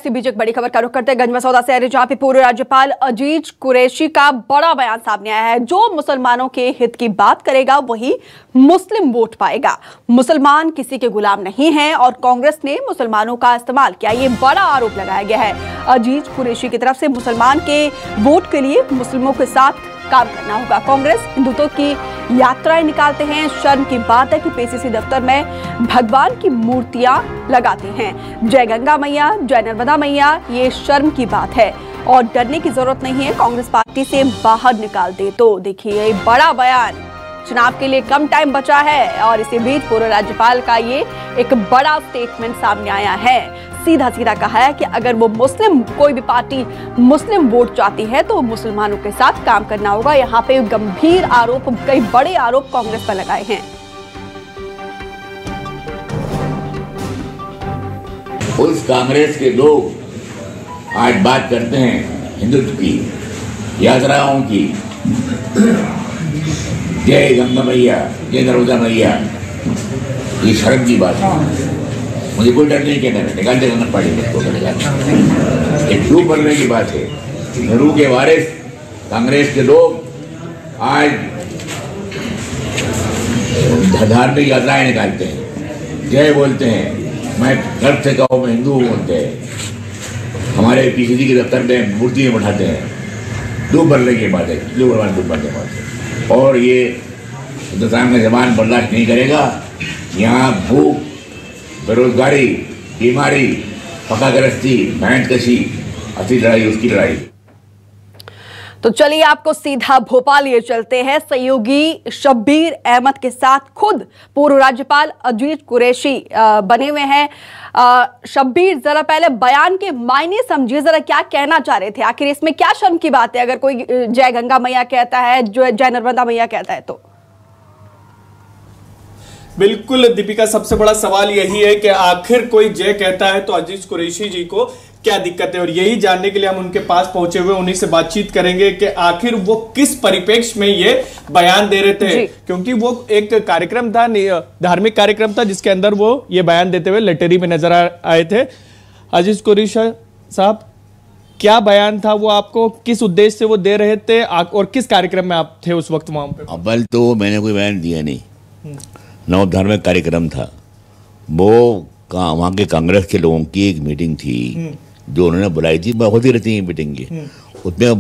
इसी बीच एक बड़ी खबर का रुख करते हैं गंजमसौदा से, जहां पे पूर्व राज्यपाल अजीज कुरैशी का बड़ा बयान सामने आया है। जो मुसलमानों के हित की बात करेगा वही मुस्लिम वोट पाएगा। मुसलमान किसी के गुलाम नहीं हैं और कांग्रेस ने मुसलमानों का इस्तेमाल किया, ये बड़ा आरोप लगाया गया है। अजीज कुरैशी की तरफ से मुसलमान के वोट के लिए मुस्लिमों के साथ काम करना होगा। कांग्रेस हिंदुत्व की यात्राएं निकालते हैं। शर्म की बात है कि पीसीसी दफ्तर में भगवान की मूर्तियां लगाते हैं। जय गंगा मैया, जय नर्मदा मैया, ये शर्म की बात है और डरने की जरूरत नहीं है। कांग्रेस पार्टी से बाहर निकाल दे। तो देखिए बड़ा बयान, चुनाव के लिए कम टाइम बचा है और इसी बीच पूर्व राज्यपाल का ये एक बड़ा स्टेटमेंट सामने आया है। सीधा सीधा कहा है कि अगर वो कोई भी पार्टी मुस्लिम वोट चाहती है तो मुसलमानों के साथ काम करना होगा। यहाँ पे गंभीर आरोप, कई बड़े आरोप कांग्रेस पर लगाए हैं। उस कांग्रेस के लोग आज बात करते हैं हिंदुत्व की, यात्राओं की, जय गंगा मैया, जय नर्मदा मैया, ये शर्म की बात है। मुझे कोई डर नहीं कहना, निकाल दे गंगा पार्टी को निकाल। एक डूब बनने की बात है। नेहरू के वारिस कांग्रेस के लोग आज धार्मिक यात्राएं निकालते हैं, जय बोलते हैं, मैं गर्व से कहूँ मैं हिंदू हूँ बोलते हैं, हमारे पीसीसी के दफ्तर में मूर्तियाँ उठाते हैं। डूब बनने की बात है, डूब बनने की बात है। और ये हिंदुस्तान का जवान बर्दाश्त नहीं करेगा। यहाँ भूख, बेरोजगारी, बीमारी, पकागरस्ती, भैंस कशी, असली लड़ाई उसकी लड़ाई। तो चलिए आपको सीधा भोपाल लिए चलते हैं। सहयोगी शब्बीर अहमद के साथ खुद पूर्व राज्यपाल अजीज कुरैशी बने हुए हैं। शब्बीर, जरा पहले बयान के मायने समझिए, जरा क्या कहना चाह रहे थे? आखिर इसमें क्या शर्म की बात है अगर कोई जय गंगा मैया कहता है, जो जय नर्मदा मैया कहता है तो? बिल्कुल दीपिका, सबसे बड़ा सवाल यही है कि आखिर कोई जय कहता है तो अजीज कुरैशी जी को क्या दिक्कत है, और यही जानने के लिए हम उनके पास पहुंचे हुए, उन्हीं से बातचीत करेंगे कि आखिर वो किस परिप्रेक्ष्य में ये बयान दे रहे थे। क्योंकि वो एक कार्यक्रम था, धार्मिक कार्यक्रम था, जिसके अंदर वो ये बयान देते हुए लटेरी में नजर आए थे। अजीज कुरैशी साहब, क्या बयान था वो, आपको किस उद्देश्य से वो दे रहे थे और किस कार्यक्रम में आप थे उस वक्त वहां पे? अव्वल तो मैंने कोई बयान दिया नहीं, नव धार्मिक कार्यक्रम था वो। वहाँ के कांग्रेस के लोगों की एक मीटिंग थी जो उन्होंने बुलाई थी, होती रहती है मीटिंग की। उसमें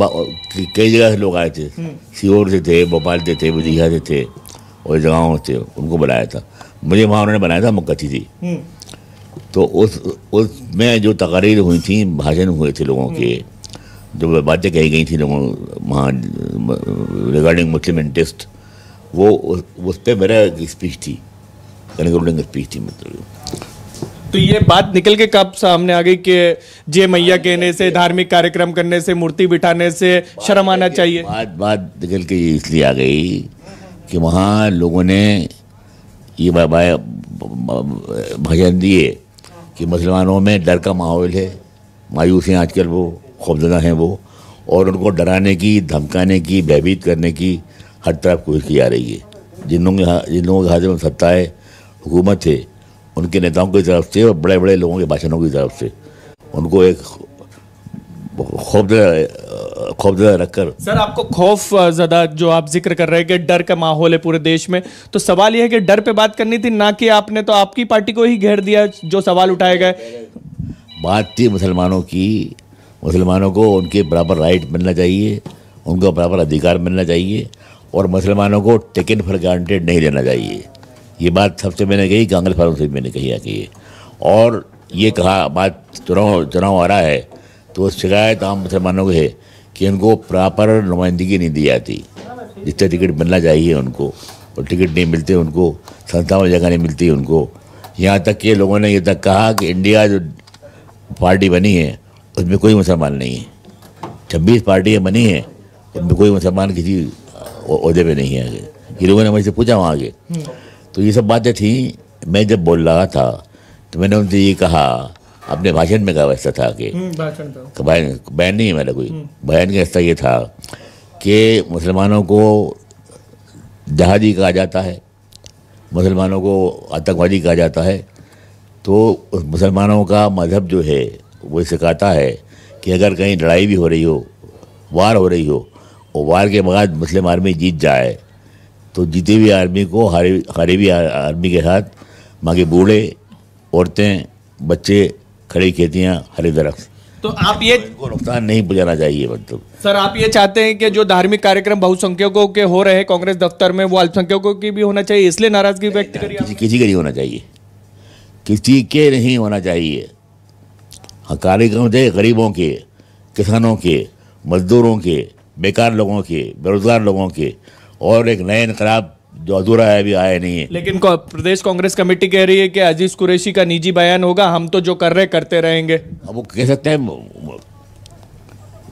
कई जगह से लोग आए थे, सीहोर से थे, भोपाल से थे, विदिशा से थे और जगहों से उनको बुलाया था। मुझे वहाँ उन्होंने बनाया था मुख्य अतिथि। तो उसमें जो तकारीर हुई थी, भाषण हुए थे लोगों के, जो बातें कही गई थी लोगों वहाँ रिगार्डिंग मुस्लिम इंटरेस्ट, वो उस पर मेरा स्पीच थी, कंक्लूडिंग स्पीच थी। मतलब तो ये बात निकल के कब सामने आ गई कि जय मैया कहने से, धार्मिक कार्यक्रम करने से, मूर्ति बिठाने से शर्म आना चाहिए? बात निकल के इसलिए आ गई कि वहाँ लोगों ने ये भजन दिए कि मुसलमानों में डर का माहौल है, मायूस हैं आजकल, वो खौफजदा हैं वो, और उनको डराने की, धमकाने की, भयभीत करने की हर तरफ कोशिश की जा रही है। जिन लोगों के हाथ में सत्ता है, हुकूमत है, उनके नेताओं की तरफ से और बड़े बड़े लोगों के भाषणों की तरफ से उनको एक खौफजदा रखकर। सर, आपको खौफ ज़्यादा जो आप जिक्र कर रहे हैं कि डर का माहौल है पूरे देश में, तो सवाल यह है कि डर पे बात करनी थी, ना कि आपने तो आपकी पार्टी को ही घेर दिया जो सवाल उठाए गए। बात थी मुसलमानों की। मुसलमानों को उनके बराबर राइट मिलना चाहिए, उनको बराबर अधिकार मिलना चाहिए और मुसलमानों को टेकन फॉर ग्रांटेड नहीं लेना चाहिए। ये बात सबसे मैंने कही, कांग्रेस वालों से मैंने कही आके ये, और ये कहा बात चुनाव आ रहा है तो शिकायत आम मुसलमानों को है कि उनको प्रॉपर नुमाइंदगी नहीं दी जाती, जिससे टिकट मिलना चाहिए उनको, और टिकट नहीं मिलते उनको, संस्थाओं में जगह नहीं मिलती उनको। यहाँ तक कि लोगों ने ये तक कहा कि इंडिया जो पार्टी बनी है उसमें कोई मुसलमान नहीं है, 26 पार्टियाँ बनी हैं उनमें कोई मुसलमान किसी ओहदे पे नहीं है। ये लोगों ने मुझसे पूछा वहाँ आगे, तो ये सब बातें थी। मैं जब बोल रहा था तो मैंने उनसे ये कहा, अपने भाषण में कहा वैसा था कि बयान नहीं है मेरा कोई, बयान का हिस्सा ये था कि मुसलमानों को जहादी कहा जाता है, मुसलमानों को आतंकवादी कहा जाता है, तो मुसलमानों का मज़हब जो है वो सिखाता है कि अगर कहीं लड़ाई भी हो रही हो, वार हो रही हो, और वार के बाद मुस्लिम आर्मी जीत जाए तो जीती हुई आर्मी को हारी हुई आर्मी के साथ वहाँ के बूढ़े, औरतें, बच्चे, खड़ी खेतियाँ, हरे दरख्त, तो आप ये को नुकसान नहीं पहुँचाना चाहिए। मतलब सर आप ये चाहते हैं कि जो धार्मिक कार्यक्रम बहुसंख्यकों के हो रहे हैं कांग्रेस दफ्तर में वो अल्पसंख्यकों की भी होना चाहिए, इसलिए नाराजगी व्यक्त करिए? किसी के नहीं होना चाहिए, किसी के नहीं होना चाहिए। हाँ, कार्यक्रम चाहिए गरीबों के, किसानों के, मजदूरों के, बेकार लोगों के, बेरोजगार लोगों के, और एक नए इनकलाब जो अधूरा है अभी आया नहीं है। लेकिन प्रदेश कांग्रेस कमेटी कह रही है कि अजीज कुरैशी का निजी बयान होगा, हम तो जो कर रहे करते रहेंगे। अब वो कह सकते हैं,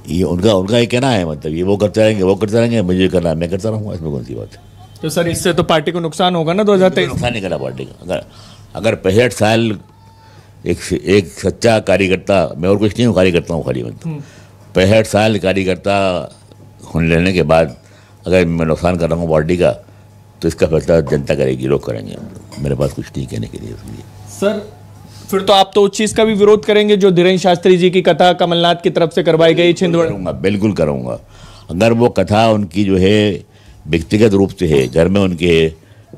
ये उनका ये कहना है, मतलब ये वो करते रहेंगे, मुझे करना है, मैं करता रहूँगा, इसमें कौन सी बात है। तो सर इससे तो पार्टी को नुकसान होगा ना 2023? नुकसान नहीं करा पार्टी का। अगर 65 साल एक सच्चा कार्यकर्ता, मैं और कुछ नहीं हूँ, कार्यकर्ता हूँ खाली, मतलब 65 साल कार्यकर्ता होने लेने के बाद अगर मैं नुकसान कर रहा हूँ पार्टी का, तो इसका फैसला जनता करेगी, लोग करेंगे। मेरे पास कुछ नहीं कहने के लिए उसके लिए। सर फिर तो आप तो उस चीज का भी विरोध करेंगे जो धीरेन्द्र शास्त्री जी की कथा कमलनाथ की तरफ से करवाई गई छिंदवाड़ा? बिल्कुल करूँगा। अगर वो कथा उनकी जो है व्यक्तिगत रूप से है, घर में उनके है,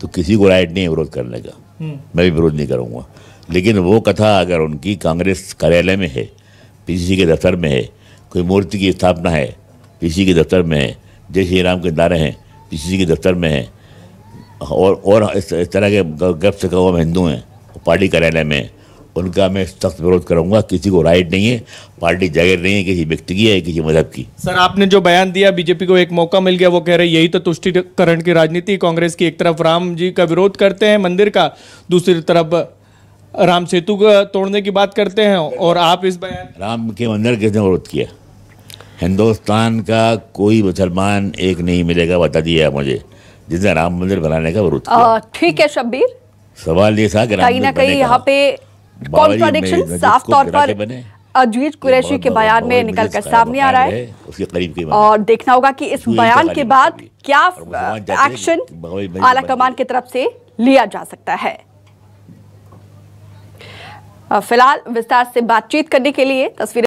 तो किसी को राइट नहीं है विरोध करने का, मैं भी विरोध नहीं करूँगा। लेकिन वो कथा अगर उनकी कांग्रेस कार्यालय में है, पीसीसी के दफ्तर में है, कोई मूर्ति की स्थापना है, पीसीसी के दफ्तर में है, जय श्री राम के नारे हैं, पीसीसी के दफ्तर में है, और इस तरह के गप से कहो हम हिंदू हैं, पार्टी कार्यालय में, उनका मैं सख्त विरोध करूंगा। किसी को राइट नहीं है, पार्टी जागीर नहीं है किसी व्यक्ति की है, किसी मजहब की। सर आपने जो बयान दिया, बीजेपी को एक मौका मिल गया, वो कह रहे यही तो तुष्टिकरण की राजनीति कांग्रेस की। एक तरफ राम जी का विरोध करते हैं मंदिर का, दूसरी तरफ राम सेतु का तोड़ने की बात करते हैं, और आप इस बयान। राम के मंदिर किसने विरोध किया? हिंदुस्तान का कोई मुसलमान एक नहीं मिलेगा, बता दिया मुझे, जिसने राम मंदिर बनाने का विरोध किया। ठीक है शब्बीर, सवाल ये था कि कहीं ना कहीं यहाँ पे कॉन्ट्राडिक्शन साफ तौर पर अजीज कुरैशी के बयान में निकल कर सामने आ रहा है, उसके करीब की और देखना होगा कि इस बयान के बाद क्या एक्शन आला कमान की तरफ से लिया जा सकता है। फिलहाल विस्तार से बातचीत करने के लिए तस्वीरें